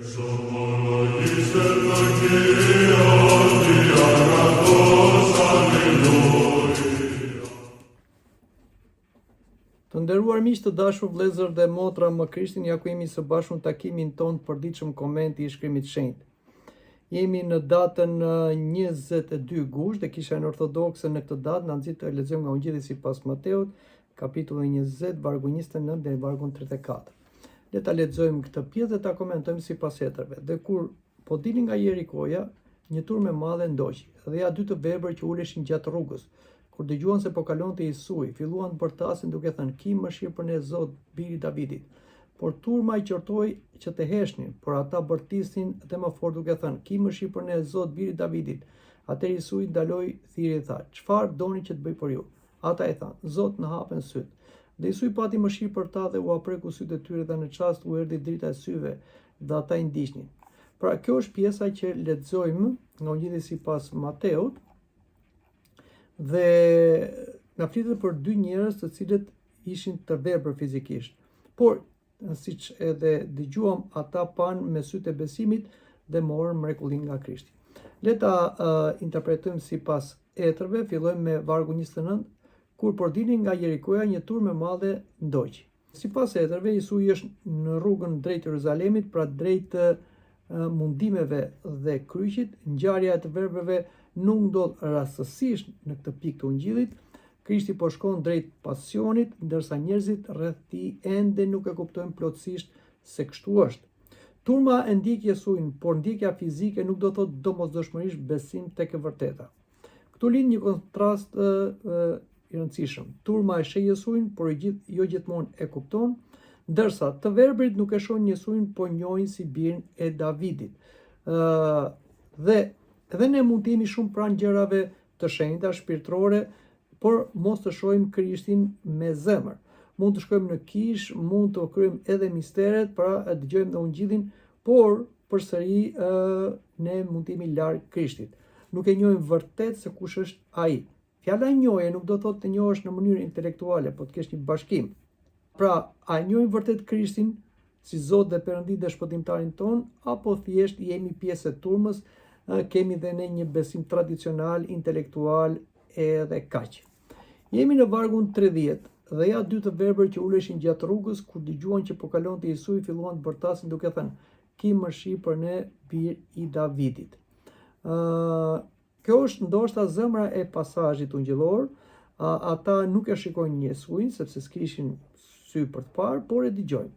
Të nderuar miq të dashur vëllezër dhe motra më Krishtin, ja ku jemi së bashku në takimin ton të përditshëm komenti i Shkrimit të Shenjtë. Jemi në datën 22 gusht dhe Kisha Ortodokse në këtë datë na nxit të lexojmë nga Ungjilli sipas Mateut, kapitulli 20, vargu 29 deri në vargun 34. Le ta lexojmë këtë pjesë dhe ta komentojmë sipas hetrave. Dhe kur po dilin nga Jerikoja, një turmë e madhe ndoqi, dhe ja dy të verbër që uleshin gjatë rrugës. Kur dëgjuan se po kalonte Jesui, filluan të bërtasin duke thënë: "Ki mëshirë për ne Zot, biri i Davidit." Por turma i qortoi që të heshnin, por ata bërtisnin dhe më fort duke thënë: "Ki mëshirë për ne Zot, biri i Davidit." Atëherë Jesui ndaloi thirrje dhe tha: "Çfarë doni që të bëj për ju?" Ata i thanë: "Zot, na hapen syt." Dhe Jesui pati mëshirë për ta dhe u apreku sytë e tyre dhe në çast u erdhi drita e syve dhe ata i ndiqnin. Pra kjo është pjesa që lexojmë nga Ungjilli sipas Mateut. Dhe na flitet për dy njerëz të cilët ishin të verbër fizikisht, por siç edhe dëgjuam, ata pan me sytë e besimit dhe morën mrekullinë nga Krishti. Le ta interpretojmë sipas hetrave. Fillojmë me vargu 29. Kur po dilnin nga Jerikoja, një turmë e madhe ndoqi. Sipas hetrave, Jesui është në rrugën drejt Jeruzalemit, pra drejt mundimeve dhe kryqit. Ngjarja e të verbërve nuk ndodh rastësisht në këtë pikë të Ungjillit. Krishti po shkon drejt pasionit, ndërsa njerëzit rreth tij ende nuk e kuptojnë plotësisht se kështu është. Turma e ndjek Jesuin, por ndjekja fizike nuk do thotë domosdoshmërisht besim tek e vërteta. Këtu lind një kontrast i rëndësishëm. Turma e sheh Jesuin, por jo gjithmonë e kupton, ndërsa të verbrit nuk e shohin Jesuin, po njohin si birin e Davidit. Dhe ne mund të jemi shumë pranë gjërave të shenjta shpirtërore, por mos të shohim Krishtin me zemër. Mund të shkojmë në kish, mund të kryejmë edhe misteret, pra dëgjojmë në Ungjillin, por përsëri ne mund të jemi larg Krishtit. Nuk e njohim vërtet se kush është ai. Fjala njohje nuk do thotë të njohësh në mënyrë intelektuale, po të kesh një bashkim. Pra, a njohim vërtet Krishtin si Zot dhe Perëndi dhe shpëtimtarin ton, apo thjesht jemi pjesë e turmës, kemi dhe ne një besim tradicional, intelektual edhe kaq. Jemi në vargun 30 dhe ja dy të verbër që uleshin gjatë rrugës, kur dëgjuan që po kalonte Jesui, filluan të bërtasin duke thënë: "Ki mëshirë për ne, bir i Davidit." Kjo është ndoshta zemra e pasazhit ungjillor. Ata nuk e shikojnë Jesuin sepse s'kishin sy për të parë, por e dëgjojnë.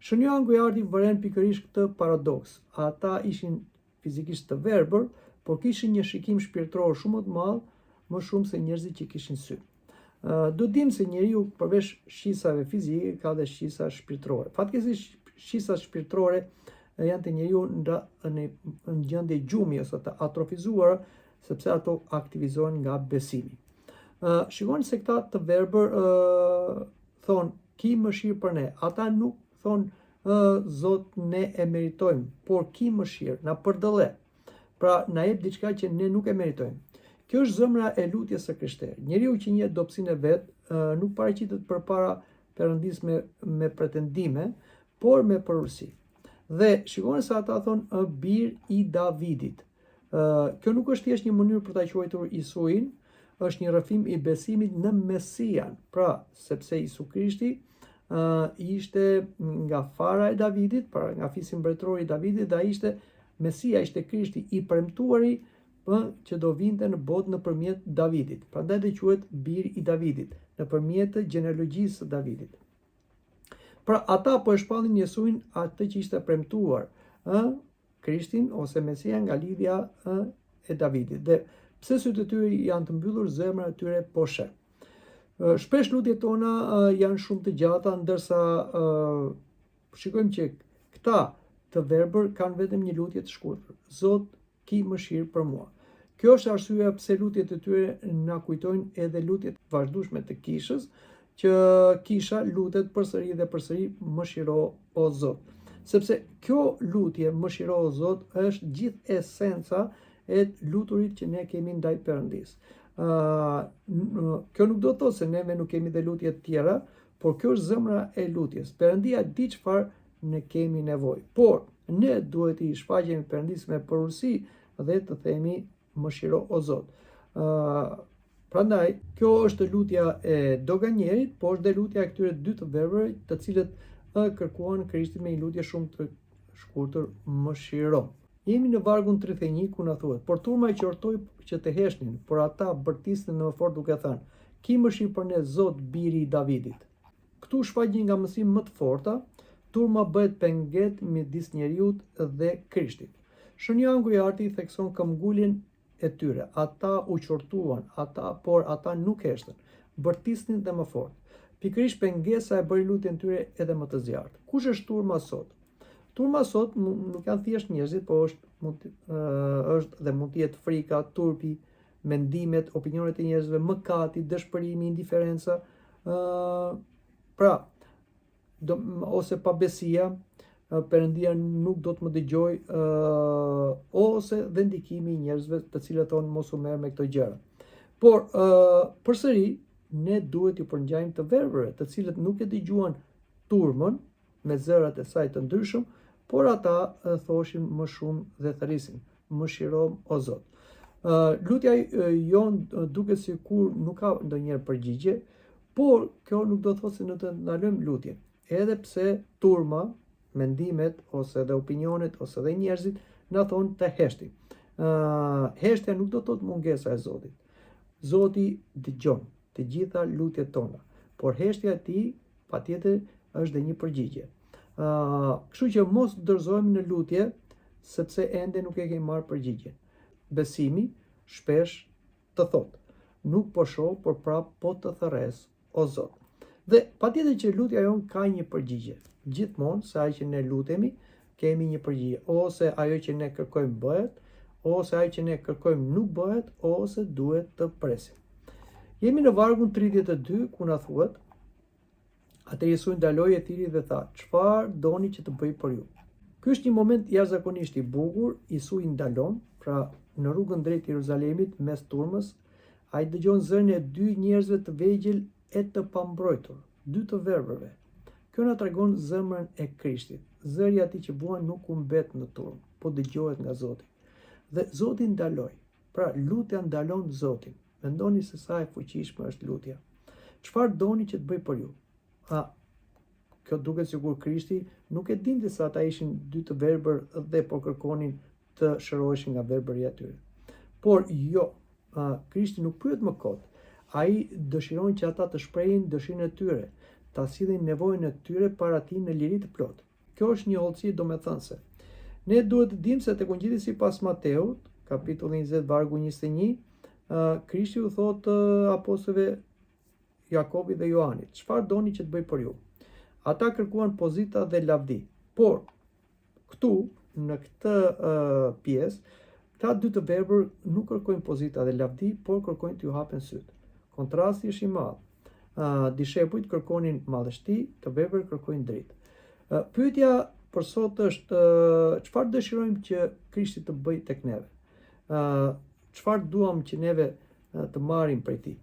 Shënjoa Gojardi vëren pikërisht këtë paradoks. Ata ishin fizikisht të verbër, por kishin një shikim shpirtëror shumë të madh, më shumë se njerëzit që kishin sy. Do dim se njeriu përveç shqisave fizike ka dhe shqisa shpirtërore. Fatkeqësisht shqisat shpirtërore janë të njeriu në gjendje gjumi ose të atrofizuara, sepse ato aktivizohen nga besimi. Shikoni se këta të verbër thonë: "Ki mëshirë për ne." Ata nuk thonë: "Zot, ne e meritojmë", por ki mëshirë, na përdëlle. Pra, na jep diçka që ne nuk e meritojmë. Kjo është zemra e lutjes së krishterë. Njeriu që njeh dobësinë e vet nuk paraqitet përpara Perëndisë me pretendime, por me përurësi. Dhe shikoni se ata thonë: "Bir i Davidit." Kjo nuk është thjesht një mënyrë për ta quajtur Isuin, është një rrëfim i besimit në Mesian. Pra, sepse Isu Krishti ishte nga fara e Davidit, pra nga fisi mbretëror i Davidit, dhe ai ishte Mesia, ishte Krishti i premtuari që do vinte në botë nëpërmjet Davidit. Prandaj dhe quhet biri i Davidit, nëpërmjet gjenealogjisë së Davidit. Pra ata po e shpallin Jesuin, atë që ishte premtuar, Krishtin ose Mesia nga lidhja e Davidit. Dhe pse sytë e tyre janë të mbyllur, zemra e tyre po sheh. Shpesh lutjet tona janë shumë të gjata, ndërsa shikojmë që këta të verbër kanë vetëm një lutje të shkurtër: "Zot, ki mëshirë për mua." Kjo është arsyeja pse lutjet e tyre na kujtojnë edhe lutjet vazhdueshme të kishës, që kisha lutet përsëri dhe përsëri: "Mëshiro o Zot." Sepse kjo lutje, "Mëshiro o Zot", është gjithë esenca e luturit që ne kemi ndaj Perëndisë. Kjo nuk do të thotë se neve nuk kemi dhe lutje të tjera, por kjo është zemra e lutjes. Perëndia di çfarë ne kemi nevojë. Por ne duhet i shfaqemi Perëndis me përurësi dhe të themi mëshiro o Zot. Prandaj, kjo është lutja e doganjerit, po është dhe lutja e këtyre dy të verbeve, të cilët kërkuan Krishtin me një lutje shumë të shkurtër, mëshiro. Jemi në vargun 31 ku na thuhet: por turma i qortoi që të heshnin, por ata bërtisnin në fort duke thënë: ki mëshirë për ne, Zot, biri i Davidit. Këtu shfaq një nga mësimet më të forta. Turma bëhet penget midis njeriut dhe Krishtit. Shënjangu i arti thekson këmbguljen e tyre. Ata u qortuan, por ata nuk heshtën, bërtisnin dhe më fort. Pikërisht pengesa e bëri lutjen tyre edhe më të zjarrt. Kush është turma sot? Turma sot nuk janë thjesht njerëzit, po është dhe mund të jetë frika, turpi, mendimet, opinionet e njerëzve, mëkati, dëshpërimi, indiferenca, ose pabesia, Perëndia nuk do të më dëgjoj, ose dhe ndikimi i njerëzve të cilët thonë mos u merr me këto gjëra. Por përsëri ne duhet i përngjajmë të verbeve, të cilët nuk e dëgjuan turmën me zërat e saj të ndryshëm, por ata thoshin më shumë dhe thërisin: mëshirom o Zot. Lutja jon duket sikur nuk ka ndonjëherë përgjigje, por kjo nuk do të thotë se ne të ndalojmë lutjen, edhe pse turma, mendimet ose dhe opinionet ose dhe njerëzit na thonë të heshtim. Heshtja nuk do të thotë mungesa e Zotit. Zoti dëgjon të gjitha lutjet tona, por heshtja e tij patjetër është dhe një përgjigje. Kështu që mos dorëzohemi në lutje sepse ende nuk e kemi marrë përgjigjen. Besimi shpesh të thotë: nuk po shoh, por prap po të thërres o Zot. Dhe patjetër që lutja jon ka një përgjigje. Gjithmonë sa që ne lutemi, kemi një përgjigje. Ose ajo që ne kërkojmë bëhet, ose ajo që ne kërkojmë nuk bëhet, ose duhet të presim. Jemi në vargun 32 ku na thuhet: atë Jesu ndaloi e thiri dhe tha: çfarë doni që të bëj për ju? Ky është një moment jashtëzakonisht i bukur. Jesu i ndalon, pra në rrugën drejt Jeruzalemit mes turmës, ai dëgjon zërin e dy njerëzve të vegjël e të pambrojtur, dy të verbeve. Kjo na tregon zemrën e Krishtit. Zëri i atij që vuan nuk u mbet në turmë, po dëgjohet nga Zoti. Dhe Zoti ndaloi. Pra lutja ndalon Zotin. Mendoni se sa e fuqishme është lutja. Çfarë doni që të bëj për ju? Kjo duket sikur Krishti nuk e dinte se ata ishin dy të verbër dhe po kërkonin të shëroheshin nga verbëri i tyre. Por jo, Krishti nuk pyet më kot. Ai dëshiron që ata të shprehin dëshirën e tyre, ta sillin nevojën e tyre para tij në liri të plotë. Kjo është një hollësi domethënëse. Ne duhet të dimë se tek Ungjilli sipas Mateut, kapitulli 20, vargu 21, Krishti u thot apostujve Jakobit dhe Joanit: çfarë doni që të bëj për ju? Ata kërkuan pozita dhe lavdi. Por këtu në këtë pjesë, këta dy të verbër nuk kërkojnë pozita dhe lavdi, por kërkojnë t'ju hapen syt. Kontrasti është i madh. Dishepujt kërkonin madhështi, të verbër kërkojnë dritë. Pyetja për sot është: çfarë dëshirojmë që Krishti të bëjë tek neve? Çfarë duam që neve të marrim prej tij?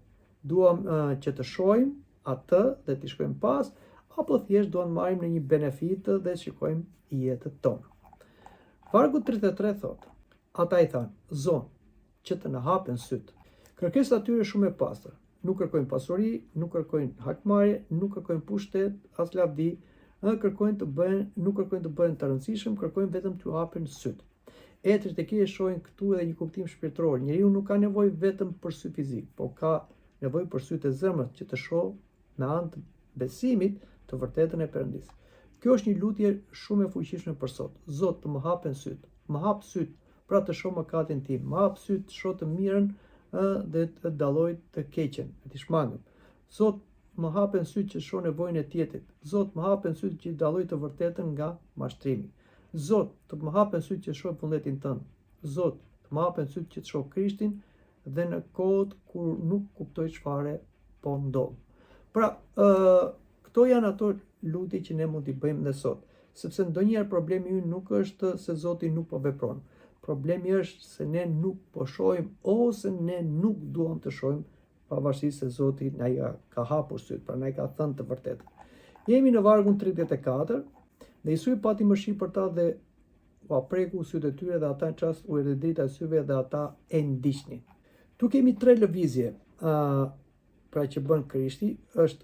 Duam që të shohim atë dhe t'i shkojmë pas, apo thjesht duam të marrim në një benefit dhe shikojmë jetën tonë? Vargu 33 thotë: ata i thanë: Zon, që të na hapen syt. Kërkesa e tyre shumë e pastër. Nuk kërkojnë pasuri, nuk kërkojnë hakmarrje, nuk kërkojnë pushtet, as lavdi, nuk kërkojnë të bëhen të rëndësishëm, kërkojnë vetëm t'u hapen syt. Etrit e këtij shohin këtu edhe një kuptim shpirtëror. Njeriu nuk ka nevojë vetëm për sy fizik, por ka nevojë për sytë e zemrës që të shohë me anë të besimit të vërtetën e Perëndis. Kjo është një lutje shumë e fuqishme për sot. Zot, të më hapen syt. Më hap syt, pra të shoh mëkatin tim. Më hap syt, të shoh të mirën dhe të dalloj të keqen, të shmangëm. Zot, më hapen syt që shoh nevojën e tjetrit. Zot, më hapen syt që dalloj të vërtetën nga mashtrimi. Zot, të më hapen syt që shoh vullnetin tënd. Zot, të më hapen syt që të shoh Krishtin dhe në kohët kur nuk kuptoj çfarë po ndodh. Pra, këto janë ato lutje që ne mund t'i bëjmë ne sot, sepse ndonjëherë problemi ynë nuk është se Zoti nuk po vepron. Problemi është se ne nuk po shohim ose ne nuk duam të shohim, pavarësisht se Zoti na ka hapur syt, pra na ka thënë të vërtetën. Jemi në vargun 34 dhe Jesu i pati mëshirë për ta dhe u apreku sytë e tyre dhe ata në çast u erdhi drita e syve dhe ata e ndiqnin. Tu kemi 3 lëvizje pra që bën Krishti, është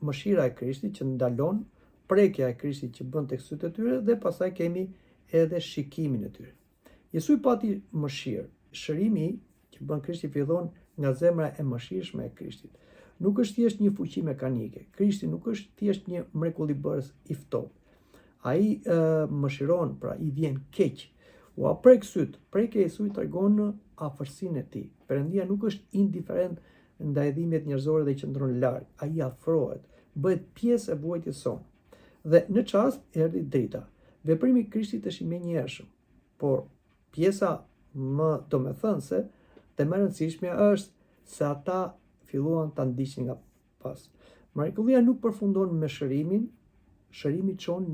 mëshira e Krishtit që ndalon, prekja e Krishtit që bën tek sytë e tyre dhe pastaj kemi edhe shikimin e tyre. Jesu pati mëshirë. Shërimi që bën Krishti fillon nga zemra e mëshirshme e Krishtit. Nuk është thjesht një fuqi mekanike. Krishti nuk është thjesht një mrekullibërës i ftohtë. Ai mëshiron, pra i vjen keq. U aprek syt, prekja e Jesujt tregon afërsinë e tij. Perëndia nuk është indiferent ndaj dhimbjet njerëzore dhe qëndron larg. Ai afrohet, bëhet pjesë e vuajtjes sonë. Dhe në çast erdhi drita. Veprimi i Krishtit është i menjëhershëm, por pjesa më domethënëse dhe më e rëndësishme është se ata filluan ta ndiqnin nga pas. Mrekullia nuk përfundon me shërimin, shërimi çon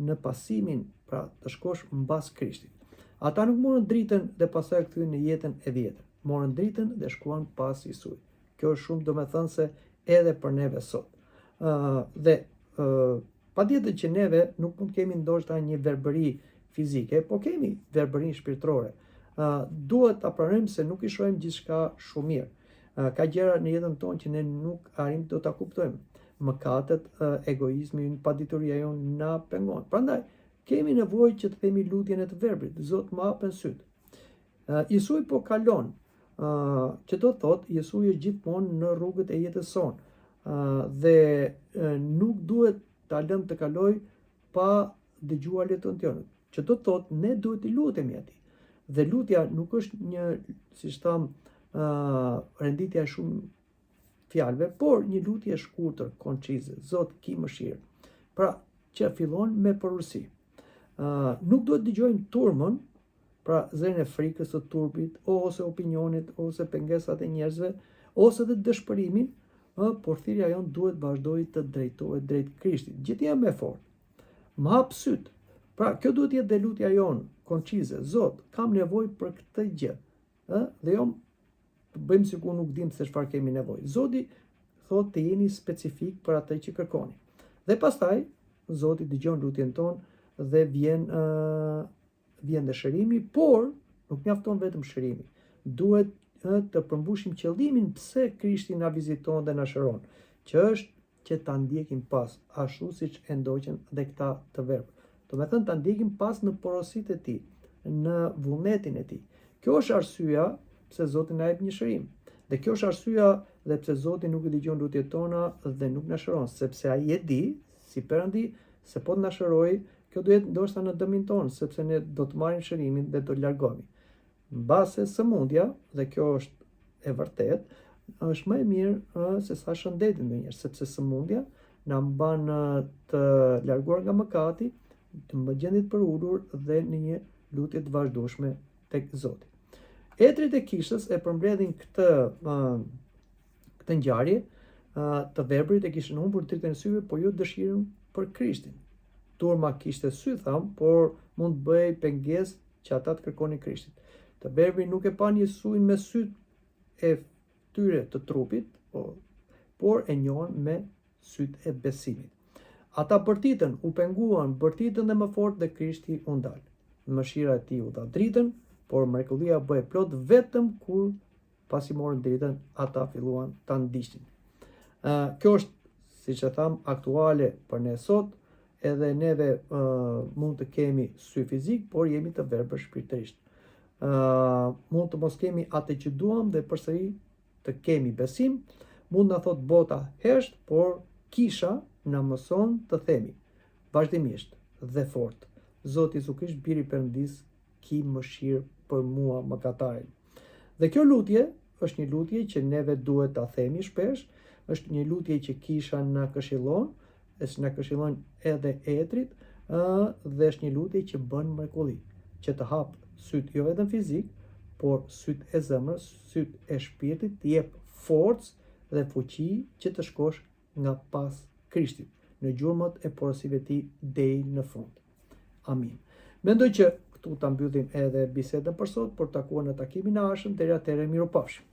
në pasimin, pra të shkosh mbas Krishtit. Ata nuk morën dritën dhe pastaj kthyen në jetën e vjetër. Morën dritën dhe shkuan pas Jesujt. Kjo është shumë domethënëse edhe për neve sot. Patjetër që neve nuk mund të kemi ndoshta një verbëri fizike, po kemi verbërinë shpirtërore. Duhet ta pranojmë se nuk i shohim gjithçka shumë mirë. Ka gjëra në jetën tonë që ne nuk arrim të ta kuptojmë. Mëkatet, egoizmi, padituria jonë na pengon. Prandaj kemi nevojë që të themi lutjen e të verbrit, Zot më hapen syt. Jesuj po kalon, që do thotë Jesuj është gjithmonë në rrugët e jetës sonë dhe nuk duhet ta lëmë të kaloj pa dëgjuar lutjen tonë. Që do thotë ne duhet të lutemi atij. Dhe lutja nuk është një, siç tham, renditja e shumë fjalëve, por një lutje e shkurtër, koncize, Zot ki mëshirë. Pra, që fillon me porositë. Nuk duhet dëgjojmë turmën, pra zërin e frikës së turpit, ose opinionit, ose pengesat e njerëzve, ose dhe dëshpërimin, por thirrja jonë duhet vazhdoj të drejtohet drejt Krishtit. Gjithë jam më fort. Më hap syt. Pra, kjo duhet jetë dhe lutja jonë, koncize, Zot, kam nevojë për këtë gjë. Dhe jo bëjmë sikur nuk dim se çfarë kemi nevojë. Zoti thotë të jeni specifik për atë që kërkoni. Dhe pastaj Zoti dëgjon lutjen tonë dhe vjen dhe shërimi, por nuk mjafton vetëm shërimi. Duhet të përmbushim qëllimin pse Krishti na viziton dhe na shëron, që është që ta ndjekim pas, ashtu siç e ndoqën dhe këta të verbër. Do të thënë ta ndjekim pas në porositë e tij, në vullnetin e tij. Kjo është arsyeja pse Zoti na jep një shërim. Dhe kjo është arsyeja dhe pse Zoti nuk i dëgjon lutjet tona dhe nuk na shëron, sepse ai e di, si Perëndi, se po të na shërojë, kjo do jetë ndoshta në dëmin tonë, sepse ne do të marrim shërimin dhe do të largohemi. Mbase sëmundja, dhe kjo është e vërtet, është më e mirë se sa shëndeti ndonjëherë, sepse sëmundja na mban të larguar nga mëkati, të gjendit për ulur dhe në një lutje të vazhdueshme tek Zoti. Etrit e kishës e përmbledhin këtë ngjarje të verbrit e kishin humbur dritën e syve, por jo dëshirën për Krishtin. Turma kishte sy, tham, por mund të bëjë pengesë që ata të kërkonin Krishtin. Të verbri nuk e pan Jesuin me syt e tyre të trupit, por e njohën me syt e besimit. Ata bërtitën, u penguan, bërtitën dhe më fort dhe Krishti u ndal. Mëshira e tij u dha dritën, por mrekullia bëhej plot vetëm kur pasi morën dritën, ata filluan ta ndiqnin. Kjo është, siç e tham, aktuale për ne sot, edhe neve mund të kemi sy fizik, por jemi të verbër shpirtërisht. Mund të mos kemi atë që duam dhe përsëri të kemi besim, mund na thot bota hesht, por kisha na mëson të themi vazhdimisht dhe fort: Zoti Jezu Krisht, biri i Perëndis, ki mëshirë për mua mëkatarin. Dhe kjo lutje është një lutje që neve duhet ta themi shpesh, është një lutje që kisha na këshillon, na këshillon edhe etrit, dhe është një lutje që bën mrekulli, që të hap syt jo vetëm fizik, por syt e zemrës, syt e shpirtit, të jep forcë dhe fuqi që të shkosh nga pas Krishtit, në gjurmët e porosive ti deri në fund. Amin. Mendoj që këtu ta mbyllim edhe bisedën për sot, por takuar në takimin e ardhshëm. Deri atëherë, mirupafshim.